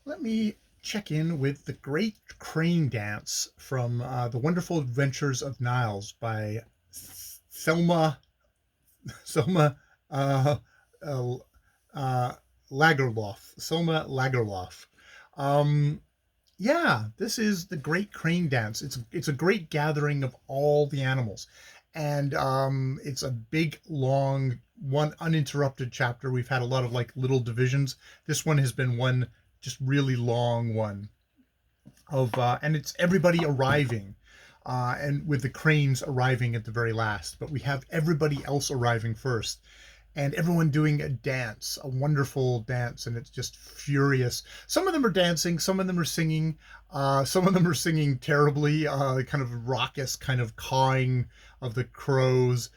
Let me check in with The Great Crane Dance from The Wonderful Adventures of Niles by Selma Selma uh, uh, uh, Lagerlof. Selma Lagerlof. Um, yeah, this is The Great Crane Dance. It's a great gathering of all the animals, and it's a big, long, one uninterrupted chapter. We've had a lot of like little divisions. This one has been one just really long one of and it's everybody arriving, and with the cranes arriving at the very last, but we have everybody else arriving first, and everyone doing a dance, a wonderful dance, and it's just furious. Some of them are dancing, some of them are singing, some of them are singing terribly, kind of raucous, kind of cawing of the crows.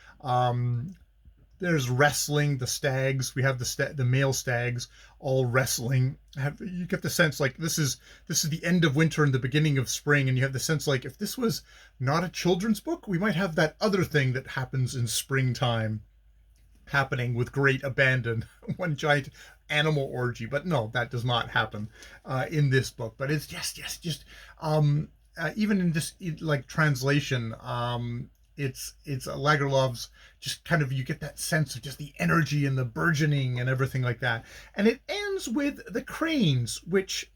There's wrestling, the stags. We have the male stags all wrestling. You get the sense like this is the end of winter and the beginning of spring, and you have the sense like if this was not a children's book, we might have that other thing that happens in springtime happening with great abandon, one giant animal orgy. But no, that does not happen in this book. But it's just even in this like translation, it's Lagerlof's just kind of, you get that sense of just the energy and the burgeoning and everything like that. And it ends with the cranes, which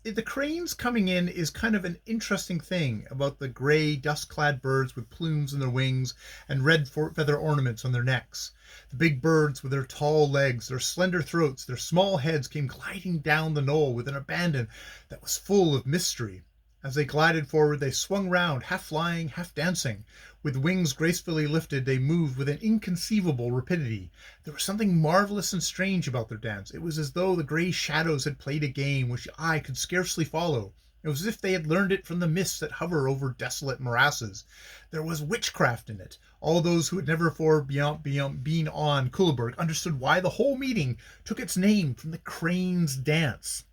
the cranes coming in is kind of an interesting thing about the gray dust-clad birds with plumes in their wings and red feather ornaments on their necks. The big birds with their tall legs, their slender throats, their small heads came gliding down the knoll with an abandon that was full of mystery. As they glided forward, they swung round, half flying, half dancing. With wings gracefully lifted, they moved with an inconceivable rapidity. There was something marvelous and strange about their dance. It was as though the gray shadows had played a game which the eye could scarcely follow. It was as if they had learned it from the mists that hover over desolate morasses. There was witchcraft in it. All those who had never before been on Kllbrg understood why the whole meeting took its name from the crane's dance.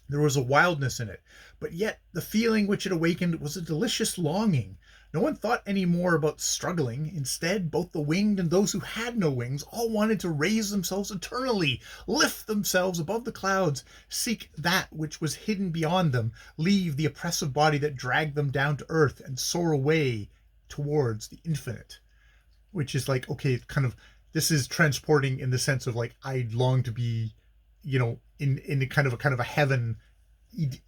There was a wildness in it, but yet the feeling which it awakened was a delicious longing. No one thought any more about struggling. Instead, both the winged and those who had no wings all wanted to raise themselves eternally, lift themselves above the clouds, seek that which was hidden beyond them, leave the oppressive body that dragged them down to earth, and soar away towards the infinite. Which is like, okay, kind of, this is transporting in the sense of like, I long to be, in a kind of a heaven,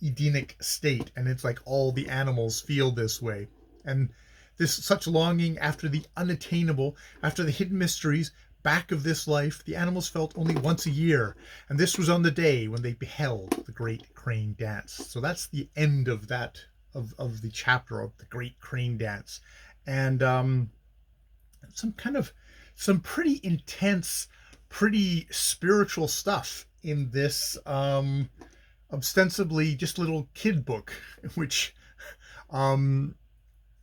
Edenic state, and it's like all the animals feel this way, and this such longing after the unattainable, after the hidden mysteries back of this life, the animals felt only once a year, and this was on the day when they beheld the great crane dance. So that's the end of that of the chapter of the great crane dance, and some pretty intense, pretty spiritual stuff in this ostensibly just little kid book, which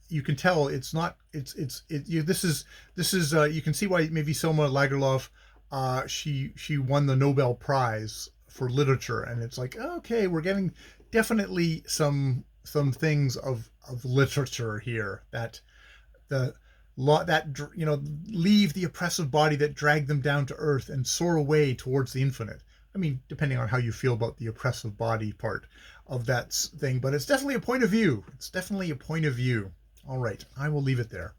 you can tell it's not, this is you can see why maybe Selma Lagerlof, she won the Nobel Prize for literature, and it's like, okay, we're getting definitely some things of literature here, that the law that leave the oppressive body that dragged them down to earth and soar away towards the infinite. I mean, depending on how you feel about the oppressive body part of that thing, but it's definitely a point of view. It's definitely a point of view. All right, I will leave it there.